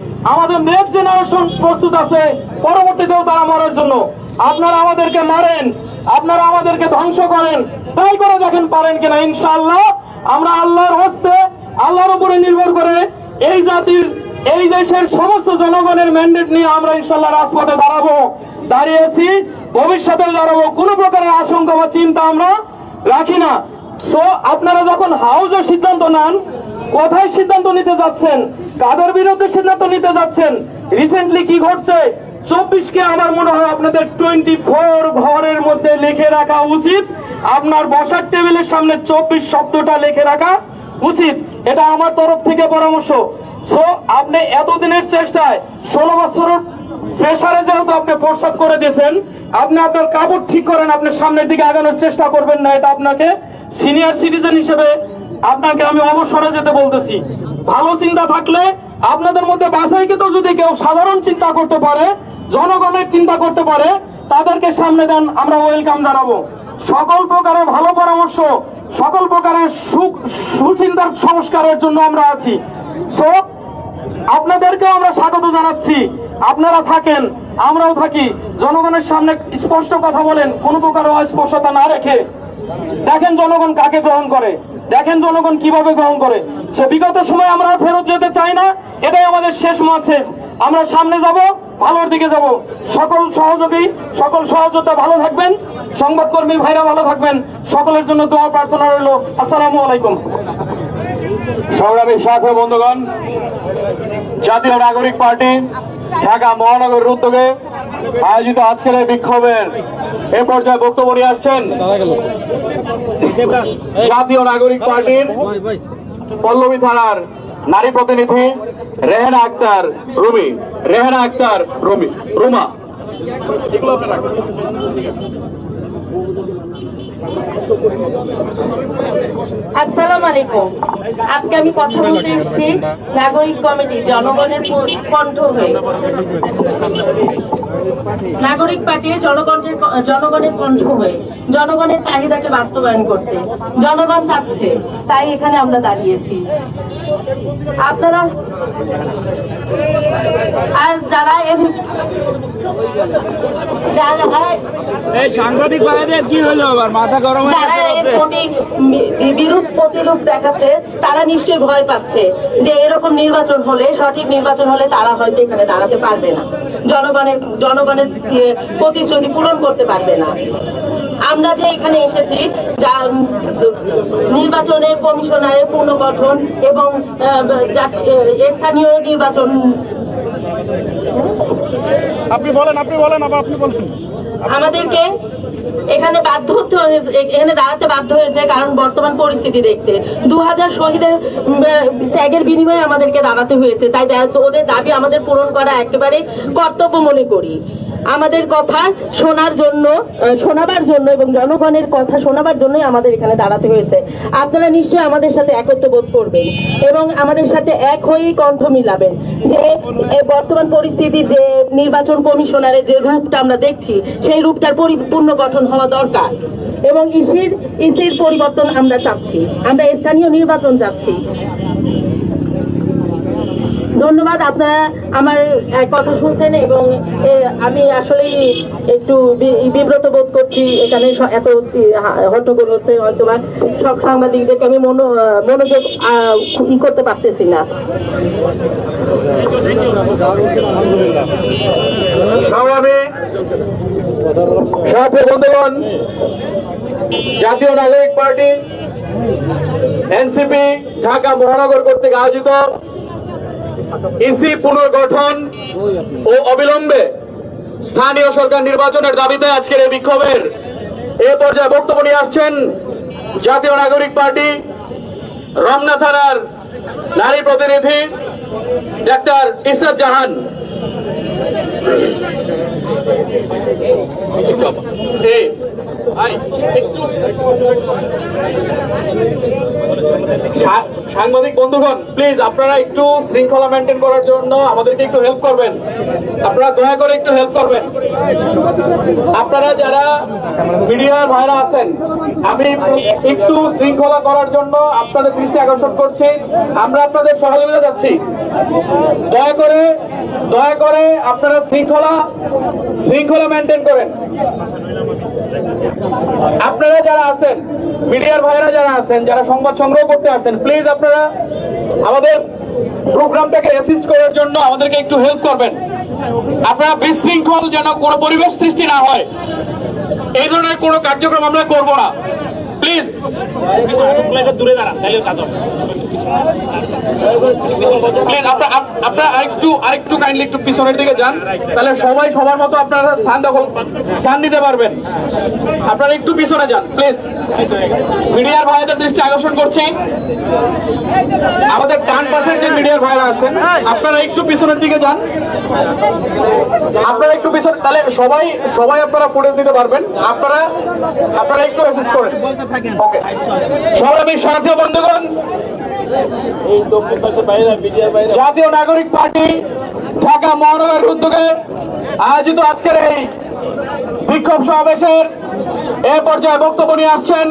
আমাদের next generation প্রস্তুত আছে পরবর্তীতেও তারা মরার জন্য। আপনারা আমাদেরকে মারেন, আপনারা আমাদেরকে ধ্বংস করেন, ট্রাই করে দেখেন পারেন কিনা। ইনশাআল্লাহ আমরা আল্লাহর হস্তে, আল্লাহর উপরে নির্ভর করে এই জাতির, এই দেশের সমস্ত জনগণের ম্যান্ডেট নিয়ে আমরা ইনশাআল্লাহ রাজপথে দাঁড়াবো, দাঁড়িয়েছি, ভবিষ্যতে দাঁড়াবো। কোনো প্রকারের আশঙ্কা বা চিন্তা আমরা রাখি না। সো আপনারা যখন হাউজে সিদ্ধান্ত নেন, কোথায় সিদ্ধান্ত নিতে যাচ্ছেন, কাদের বিরুদ্ধে সিদ্ধান্ত নিতে যাচ্ছেন, রিসেন্টলি কি ঘটছে, 24কে আমার মনে হয় আপনাদের 24 ঘরের মধ্যে লিখে রাখা উচিত। আপনার বসার টেবিলের সামনে 24 শব্দটা লিখে রাখা উচিত। এটা আমার তরফ থেকে পরামর্শ। সো আপনি এতদিনের চেষ্টায় 16 বছরের প্রেসারে যেহেতু আপনি প্রস্তাব করে দিয়েছেন, আপনি আপনার কাপড় ঠিক করেন, আপনি সামনের দিকে আগানোর চেষ্টা করবেন না। এটা আপনাকে সিনিয়র সিটিজেন হিসেবে আপনাকে আমি অবসরে যেতে বলতেছি। ভালো চিন্তা থাকলে আপনাদের মধ্যে বাছাইকে তো যদি কেউ সাধারণ চিন্তা করতে পারে, জনগণের চিন্তা করতে পারে, তাদেরকে সামনে দেন, আমরা ওয়েলকাম জানাবো। সকল প্রকারের ভালো পরামর্শ, সকল প্রকারের সুচিন্তার সংস্কারের জন্য আমরা আছি। সো আপনাদেরকেও আমরা স্বাগত জানাচ্ছি। আপনারা থাকেন, আমরাও থাকি, জনগণের সামনে স্পষ্ট কথা বলেন, কোনো প্রকার অস্পষ্টতা না রেখে। দেখেন জনগণ কাকে গ্রহণ করে, দেখেন জনগণ কিভাবে গ্রহণ করে। সে বিগত সময় আমরা ফেরত যেতে চাই না, এটাই আমাদের শেষ মেসেজ। আমরা সামনে যাব, ভালোর দিকে যাব। সকল সহযোগী, সকল সহযোদ্ধা ভালো থাকবেন, সংবাদকর্মী ভাইরা ভালো থাকবেন। সকলের জন্য দোয়া প্রার্থনা রইল। আসসালামু আলাইকুম। সংগ্রামী সাথী বন্ধুগণ, জাতীয় নাগরিক পার্টি ঢাকা মহানগরের উদ্যোগে আয়োজিত আজকের এই বিক্ষোভের এ পর্যায়ে বক্তব্য নিয়ে আসছেন জাতীয় নাগরিক পার্টির পল্লবী থানার নারী প্রতিনিধি রেহেনা আক্তার রুমি। রেহেনা আক্তার রুমা। আসসালামু আলাইকুম। আজকে আমি কথা বলতে এসেছি নাগরিক কমিটি জনগণের কণ্ঠ হয়ে, নাগরিক পার্টি জনগণের কণ্ঠ হয়ে জনগণের চাহিদাকে বাস্তবায়ন করতে। জনগণ চাচ্ছে, তাই এখানে আমরা দাঁড়িয়েছি। আপনারা আর যারা সাংবাদিক ভাইদের কি হলো আবার মাথা গরম হয়ে বিরূপ প্রতিরূপ দেখাচ্ছে, তারা নিশ্চয়ই ভয় পাচ্ছে যে এরকম নির্বাচন হলে, সঠিক নির্বাচন হলে তারা হয়তো এখানে দাঁড়াতে পারবে না, জনগণের প্রতিশ্রুতি পূরণ করতে পারবে না। আমরা যে এখানে এসেছি, যা নির্বাচনের কমিশনারের পুনর্গঠন এবং স্থানীয় নির্বাচন। আপনি বলেন আমাদেরকে এখানে বাধ্য হতে হয়েছে, এখানে দাঁড়াতে বাধ্য হয়েছে কারণ বর্তমান পরিস্থিতি দেখতে 2000 শহীদের ত্যাগের বিনিময়ে আমাদেরকে দাঁড়াতে হয়েছে। তাই ওদের দাবি আমাদের পূরণ করা একেবারে কর্তব্য মনে করি। আমাদের কথা শোনাবার জন্য এবং জনগণের কথা শোনাবার জন্যই আমাদের এখানে দাঁড়াতে হয়েছে। আপনারা নিশ্চয়ই আমাদের সাথে একত্র বোধ করবেন এবং আমাদের সাথে এক হয়েই কণ্ঠ মিলাবেন যে বর্তমান পরিস্থিতির যে নির্বাচন কমিশনারের যে রূপটা আমরা দেখছি, সেই রূপটার পরিপূর্ণ গঠন হওয়া দরকার এবং ইসির পরিবর্তন আমরা চাচ্ছি, আমরা স্থানীয় নির্বাচন চাচ্ছি। ধন্যবাদ। আপনারা আমার কথা শুনছেন এবং আমি আসলে একটু বিব্রত বোধ করছি। এখানে এত হট্টগোল হচ্ছে, হয়তো বা সব সাংবাদিকদেরকে আমি মনোযোগ করতে পারতেছি না। সংগ্রামী সাথী বন্ধুগণ, জাতীয় নাগরিক পার্টি এনসিপি ঢাকা মহানগর কর্তৃক আয়োজিত ইসি পুনর্গঠন ও অবিলম্বে স্থানীয় সরকার নির্বাচনের দাবিতে আজকের এই বিক্ষোভের এ পর্যায়ে বক্তব্য নিয়ে আসছেন জাতীয় নাগরিক পার্টি রমনা থানার নারী প্রতিনিধি ডাক্তার ইসরাত জাহান। সাংবাদিক বন্ধুগণ, প্লিজ আপনারা একটু শৃঙ্খলা মেনটেন করার জন্য আমাদেরকে একটু হেল্প করবেন। আপনারা দয়া করে একটু হেল্প করবেন। আপনারা যারা মিডিয়ার ভাইরা আছেন, আমি একটু শৃঙ্খলা করার জন্য আপনাদের দৃষ্টি আকর্ষণ করছি। আমরা আপনাদের সহযোগিতা চাচ্ছি। দয়া করে দয়া করে আপনারা শৃঙ্খলা মেনটেন করেন। আপনারা যারা আছেন, মিডিয়ার ভাইরা যারা আছেন, যারা সংবাদ সংগ্রহ করতে আসেন, প্লিজ আপনারা আমাদের প্রোগ্রামটাকে অ্যাসিস্ট করার জন্য আমাদেরকে একটু হেল্প করবেন। আপনারা বিশৃঙ্খল যেন কোনো পরিবেশ সৃষ্টি না হয়, এই ধরনের কোনো কার্যক্রম আমরা করব না, প্লিজ। দূরে দাঁড়ান, প্লিজ আপনারা আরেকটু কাইন্ডলি একটু পিছনের দিকে যান, তাহলে সবাই সবার মতো আপনারা স্থান নিতে পারবেন। আপনারা একটু পিছনে যান প্লিজ। মিডিয়ার ভাইদের দৃষ্টি আকর্ষণ করছি, আমাদের ডান পাশের যে মিডিয়ার ভাইরা আছেন, আপনারা একটু পিছনের দিকে যান, আপনারা একটু পিছনে, তাহলে সবাই আপনারা ফুটেজ দিতে পারবেন। আপনারা একটু অ্যাসিস্ট করেন। ওকে, সংগ্রামী সাথী বন্ধুগণ, জাতীয় নাগরিক পার্টি ঢাকা মহানগরের উদ্যোগে আয়োজিত আজকের এই বিক্ষোভ সমাবেশের এ পর্যায়ে বক্তব্য নিয়ে আসছেন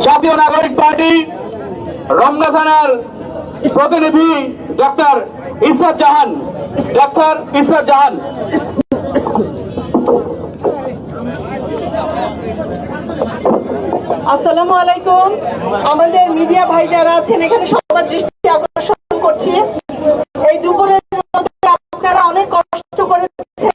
জাতীয় নাগরিক পার্টি রমনা থানার প্রতিনিধি ডাক্তার ইসরাত জাহান। আসসালামু আলাইকুম। আমাদের মিডিয়া ভাই যারা আছেন এখানে সবার দৃষ্টি আকর্ষণ করছি, এই দুপুরের মধ্যে আপনারা অনেক কষ্ট করছেন,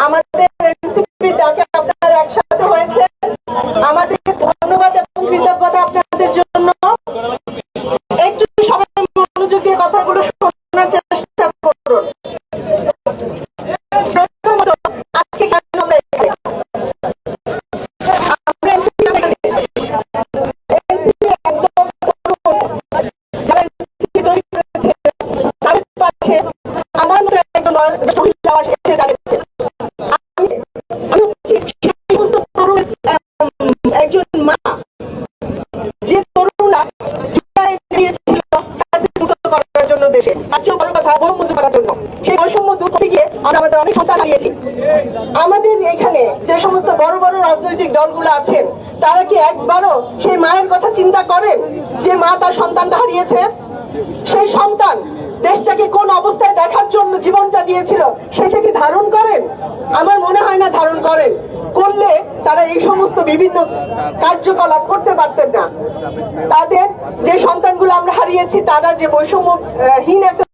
আমাদের এনসিপির ডাকে আপনারা একসাথে হয়েছেন। আমাদের ধন্যবাদ এবং কৃতজ্ঞতা আপনাদের জন্য। একটু সবাই মনোযোগ দিয়ে কথাগুলো শোনার চেষ্টা করুন। প্রথমত, আজকে কেন আমরা এখানে? আমার মতো একজন একজন মা, যে তরুণরা দিয়েছিল করার জন্য দেশে, তার চেয়েও বড় কথা বৈষম্য দূর করার জন্য। সেই বৈষম্য দূর করতে গিয়ে আমরা আমাদের অনেক সন্তান হারিয়েছি। আমাদের এখানে যে সমস্ত বড় বড় রাজনৈতিক দলগুলো আছেন, তারা কি একবারও সেই মায়ের কথা চিন্তা করেন যে মা তার সন্তানটা হারিয়েছে? সেই সন্তান দেশটাকে কোন অবস্থায় দেখার জন্য জীবনটা দিয়েছিল, সেটা কি ধারণ করেন? আমার মনে হয় না ধারণ করেন। করলে তারা এই সমস্ত বিভিন্ন কার্যকলাপ করতে পারতেন না। তাদের যে সন্তানগুলো আমরা হারিয়েছি, তারা যে বৈষম্যহীন একটা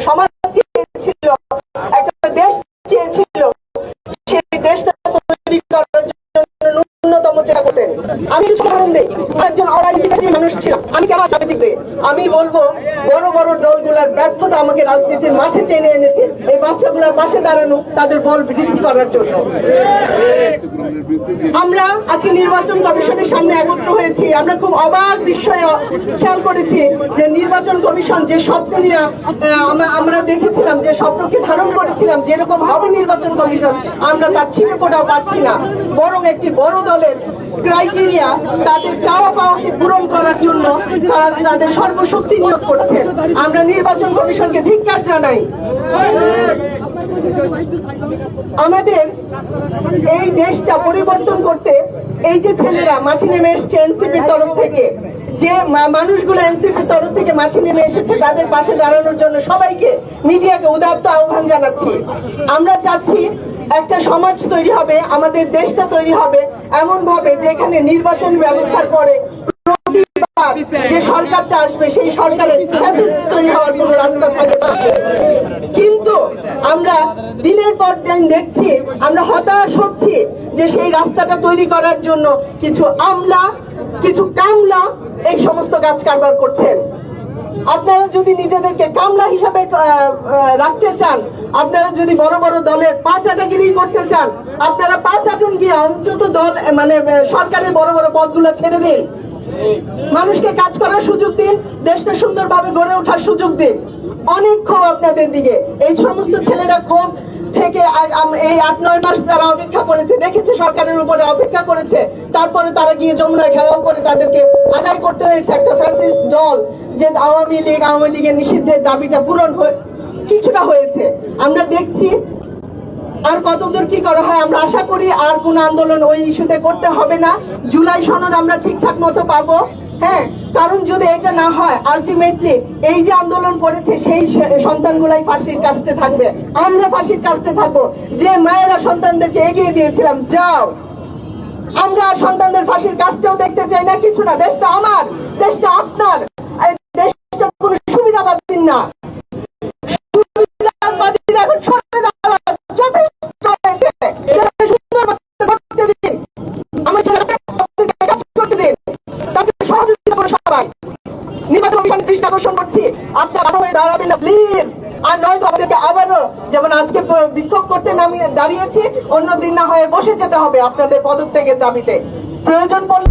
সমাজ চেয়েছিল, একটা দেশ চেয়েছিল, সেই দেশটা তৈরি করার জন্য ন্যূনতম চেষ্টা করতেন। আমি কিছু উদাহরণ দিই। একজন অরাজনীতিবাদী মানুষ ছিলাম, আমি কেন রাজনীতি করি? আমি বলবো বড় বড় দলগুলোর ব্যর্থতা আমাকে রাজনীতির মাঠে টেনে এনেছে এই বাচ্চাগুলোর পাশে দাঁড়ানো, তাদের বল বৃদ্ধি করার জন্য। আমরা আজকে নির্বাচন কমিশনের সামনে একত্র হয়েছি। আমরা খুব অবাক বিস্ময়ে খেয়াল করেছি যে নির্বাচন কমিশন যে স্বপ্ন নিয়ে আমরা দেখেছিলাম, যে স্বপ্নকে ধারণ করেছিলাম যেরকম হবে নির্বাচন কমিশন, আমরা তার ছিঁড়ে ফোটাও পাচ্ছি না। বরং একটি বড় দলের ক্রাইটেরিয়া, তাদের চাওয়া পাওয়াকে পূরণ করার জন্য তারা তাদের সর্বশক্তি নিয়োগ করছেন। আমরা নির্বাচন কমিশনকে ধিক্কার জানাই। আমাদের এই দেশটা পরিবর্তন করতে এই যে ছেলেরা মাঠে নেমে এসছে এনসিপির তরফ থেকে, যে মানুষগুলো এনসিপির তরফ থেকে মাঠে নেমে এসেছে, তাদের পাশে দাঁড়ানোর জন্য সবাইকে, মিডিয়াকে উদাত্ত আহ্বান জানাচ্ছি। আমরা চাচ্ছি একটা সমাজ তৈরি হবে, আমাদের দেশটা তৈরি হবে এমন ভাবে যে এখানে নির্বাচন ব্যবস্থার পরে যে সরকারটা আসবে, সেই সরকারের তৈরি হওয়ার কোন রাস্তা থাকবে না। কিন্তু আমরা দিনের পর দিন দেখছি, আমরা হতাশ হচ্ছি যে সেই রাস্তাটা তৈরি করার জন্য কিছু আমলা, কিছু কামলা এই সমস্ত কাজ কারবার করছেন। আপনারা যদি নিজেদেরকে কামলা হিসাবে রাখতে চান, আপনারা যদি বড় বড় দলের পা চাটাগিরি করতে চান, আপনারা পা চাটুন গিয়ে অন্তত দল সরকারের বড় বড় পদগুলো ছেড়ে দিন, মানুষকে কাজ করার সুযোগ দিন, দেশটা সুন্দরভাবে গড়ে ওঠার সুযোগ দিন। অনেক ক্ষোভ আপনাদের দিকে। এই সমস্ত ছেলেরা ক্ষোভ থেকে এই 8-9 মাস তারা অপেক্ষা করেছে, দেখেছে সরকারের উপরে অপেক্ষা করেছে, তারপরে তারা গিয়ে যমুনায় ঘেরাও করে তাদেরকে আদায় করতে হয়েছে একটা ফ্যাসিস্ট দল, যে আওয়ামী লীগের নিষিদ্ধের দাবিটা পূরণ কিছুটা হয়েছে। আমরা দেখছি আর কতদূর কি করা হয়। আমরা আশা করি আর কোন আন্দোলন ওই ইস্যুতে করতে হবে না। জুলাই সনদ আমরা ঠিকঠাক মতো পাবো, হ্যাঁ, কারণ যদি এটা না হয় আলটিমেটলি এই যে আন্দোলন করেছে সেই সন্তানগুলাই ফাঁসির কাস্টে থাকবে, আমরা ফাঁসির কাস্টে থাকবো। যে মায়েরা সন্তানদেরকে এগিয়ে দিয়েছিলাম, যাও, আমরা আর সন্তানদের ফাঁসির কাজটাও দেখতে চাই না, কিছু না। দেশটা আমার, দেশটা আপনার, এই দেশটা কোনো সুবিধাবাদীর না। সুবিধাবাদীরা এখন সরে দাঁড়ান, যথেষ্ট হয়েছে। এটাকে সুন্দর মতো করতে দিন, আমার ছেলেকে কাজ করতে দিন, তাকে সহযোগিতা করে সবাই। নির্বাচন কমিশন দৃষ্টি আকর্ষণ করছি, আপনার আরো হয়ে দাঁড়াবেন না প্লিজ। আর নয়তো আমাদেরকে আবারও যেমন আজকে বিক্ষোভ করতে দাঁড়িয়েছি, অন্য দিন না হয়ে বসে যেতে হবে আপনাদের পদত্যাগের দাবিতে। প্রয়োজন পড়লে